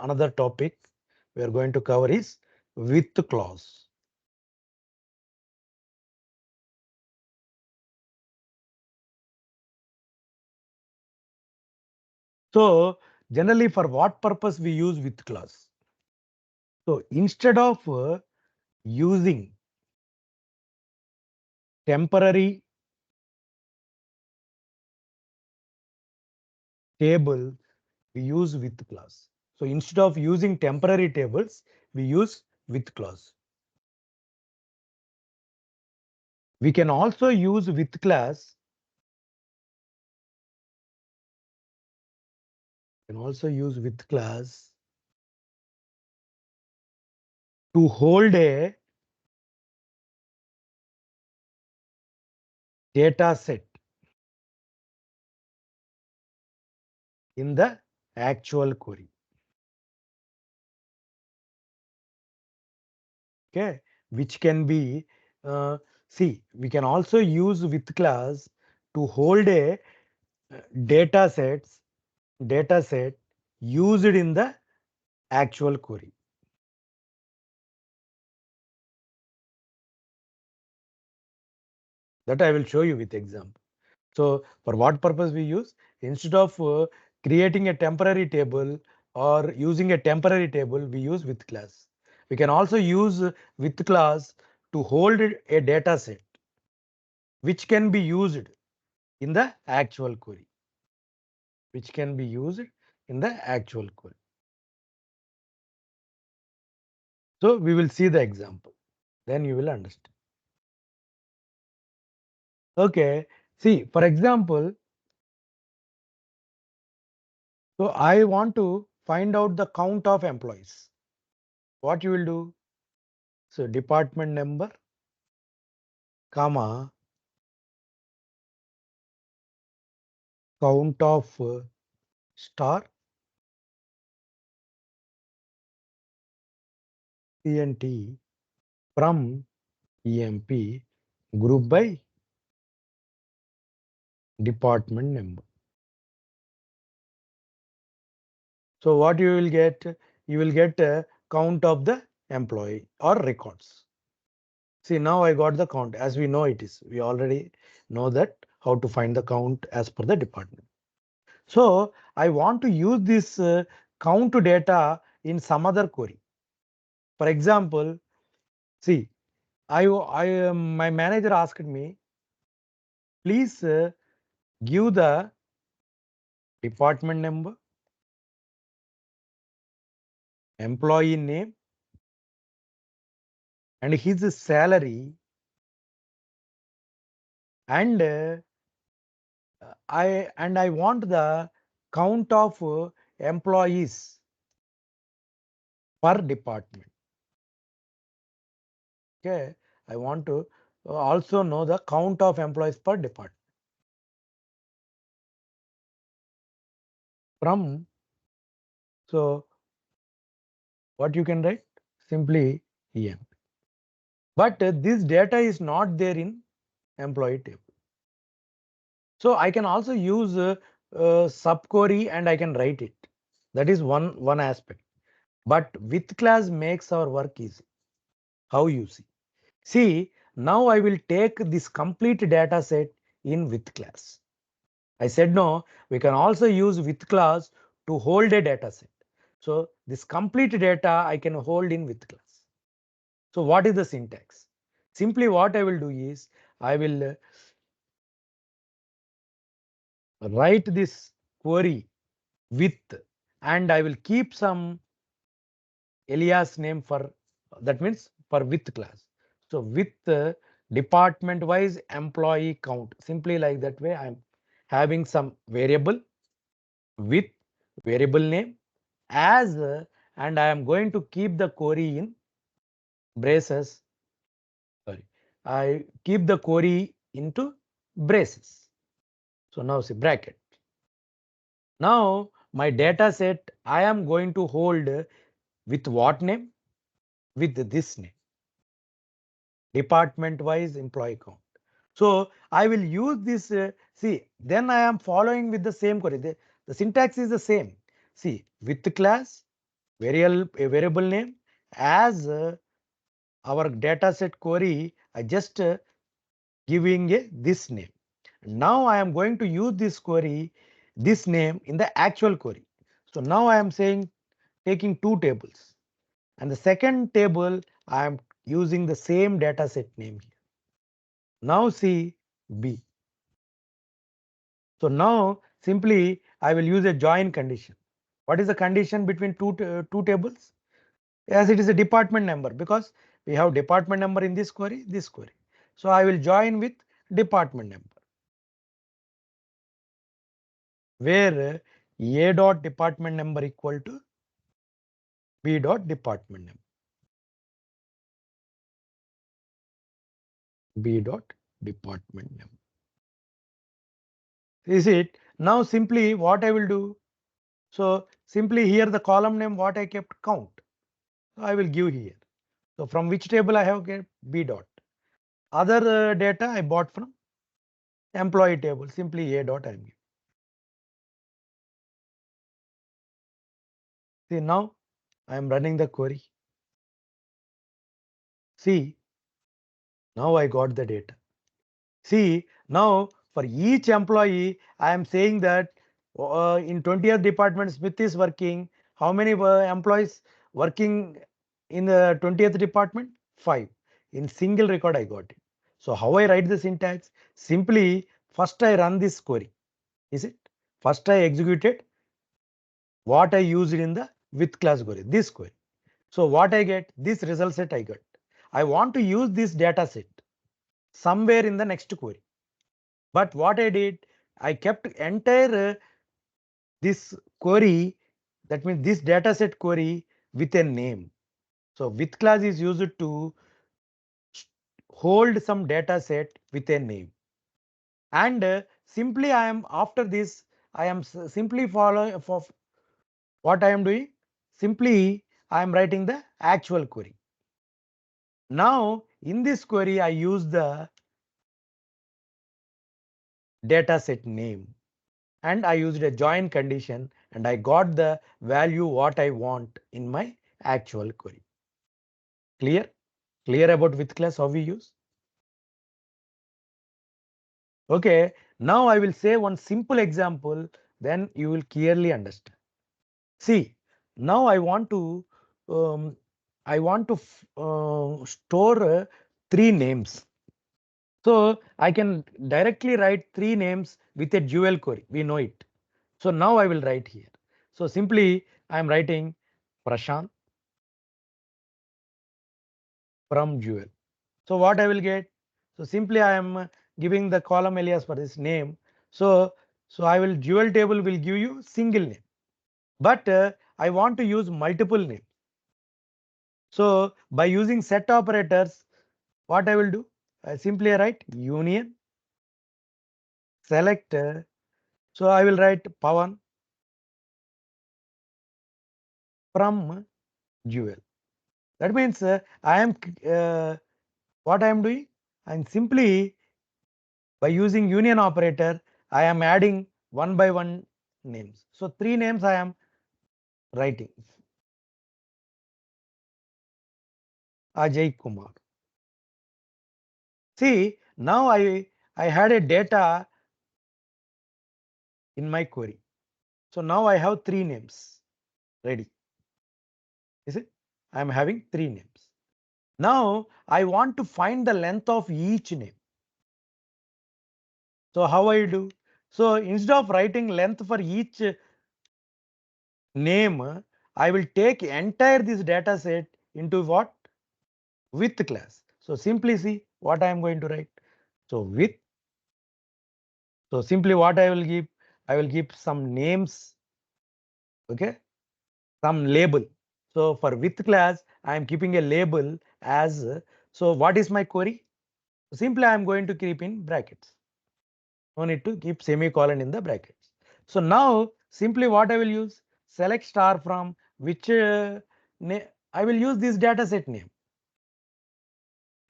another topic we are going to cover is with clause. So generally for what purpose we use with clause? So instead of using temporary table, we use with clause. So instead of using temporary tables, we use with clause. We can also use with clause. Can also use with clause to hold a data set in the actual query. Okay, which can be see, we can also use with clause to hold a data set used in the actual query. That I will show you with example. So for what purpose we use? Instead of creating a temporary table or using a temporary table, we use with clause. We can also use with clause to hold a data set which can be used in the actual query. Which can be used in the actual query. So we will see the example. Then you will understand. Okay. See, for example, so I want to find out the count of employees. What you will do? So department number, comma, count of star, CNT from EMP group by department number. So what you will get? You will get a count of the employee or records. See, now I got the count as we know it is. We already know that how to find the count as per the department. So I want to use this count data in some other query. For example, see, my manager asked me, please give the department number, employee name, and his salary, and I want the count of employees per department. Okay, I want to also know the count of employees per department. From, so what you can write? Simply EM. But this data is not there in employee table. So I can also use subquery and I can write it. That is one aspect. But with class makes our work easy. How you see? See, now I will take this complete data set in with class. I said no, we can also use with class to hold a data set. So this complete data I can hold in with class. So what is the syntax? Simply what I will do is I will write this query with, and I will keep some alias name for, that means for with class. So with department wise employee count, simply like that way I'm having some variable with variable name as and I am going to keep the query in braces. Sorry, I keep the query into braces. So now see bracket. Now my data set I am going to hold with what name? With this name. Department wise employee count. So I will use this, see, then I am following with the same query. The syntax is the same. See, with class, variable name as our data set query. I just giving this name. Now I am going to use this query, this name in the actual query. So now I am saying taking two tables, and the second table I am using the same data set name here. Now see B. So now simply I will use a join condition. What is the condition between two tables? As it is a department number, because we have department number in this query, this query. So I will join with department number, where A dot department number equal to B dot department number. B dot department number. Is it? Now simply what I will do? So simply here the column name what I kept count. So I will give here. So from which table I have get B dot. Other data I bought from employee table. Simply A dot I am giving. See now I am running the query. See now I got the data. See now for each employee I am saying that in 20th department Smith is working. How many employees working in the 20th department? 5. In single record I got it. So how I write the syntax? Simply first I run this query. Is it? First I executed what I used in the with class query, this query. So what I get? This result set I got. I want to use this data set somewhere in the next query. But what I did, I kept entire this query, that means this data set query with a name. So with class is used to hold some data set with a name. And simply I am after this, I am simply follow for what I am doing. Simply I am writing the actual query. Now in this query I use the data set name, and I used a join condition, and I got the value what I want in my actual query. Clear? Clear about with class how we use? Okay, now I will say one simple example, then you will clearly understand. See, now I want to store three names. So I can directly write three names with a dual query. We know it. So now I will write here. So simply I am writing Prashant from Jewel. So what I will get? So simply I am giving the column alias for this name. So I will Jewel table will give you single name, but I want to use multiple names. So by using set operators, what I will do? I simply write union select. So I will write Pawan from Jewel. That means I am what I am doing? I am simply by using union operator, I am adding one by one names. So three names I am writing. Ajay Kumar. See, now I had a data in my query. So now I have three names ready. Is it? I am having three names. Now I want to find the length of each name. So how I do? So instead of writing length for each name, I will take entire this data set into what? With class. So simply see what I am going to write. So with. So simply what I will give? I will give some names. Okay. Some label. So for with class, I am keeping a label as. So what is my query? Simply I am going to keep in brackets. No need to keep semicolon in the brackets. So now simply what I will use? Select star from which I will use this data set name.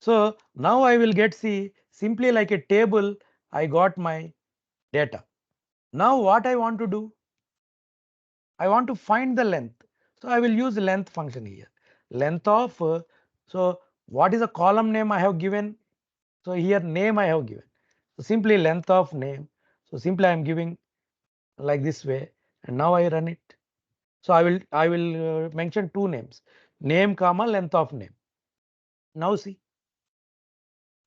So now I will get see simply like a table I got my data. Now what I want to do? I want to find the length. So I will use length function here. Length of, so what is the column name I have given? So here name I have given. So simply length of name. So simply I am giving like this way, and now I run it. So I will mention two names, name comma length of name. Now see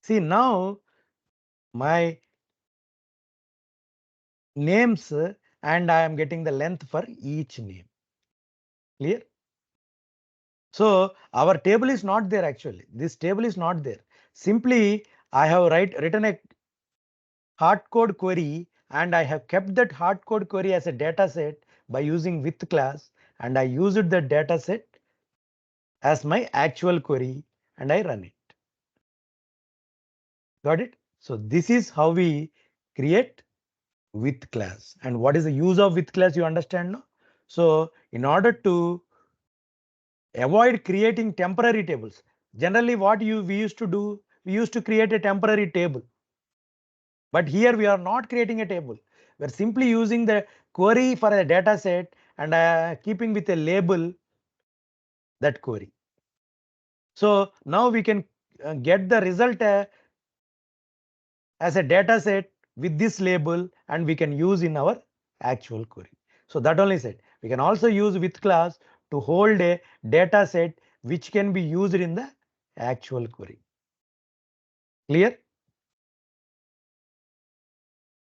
now my names and I am getting the length for each name. Clear? So our table is not there actually. This table is not there. Simply I have written a hard code query and I have kept that hard code query as a data set by using with class, and I used the data set as my actual query and I run it. Got it? So this is how we create with class. And what is the use of with class, you understand now? So in order to avoid creating temporary tables, generally what we used to do, we used to create a temporary table. But here we are not creating a table. We are simply using the query for a data set and keeping with a label that query. So now we can get the result as a data set with this label, and we can use in our actual query. So that only said, we can also use with class to hold a data set which can be used in the actual query. Clear?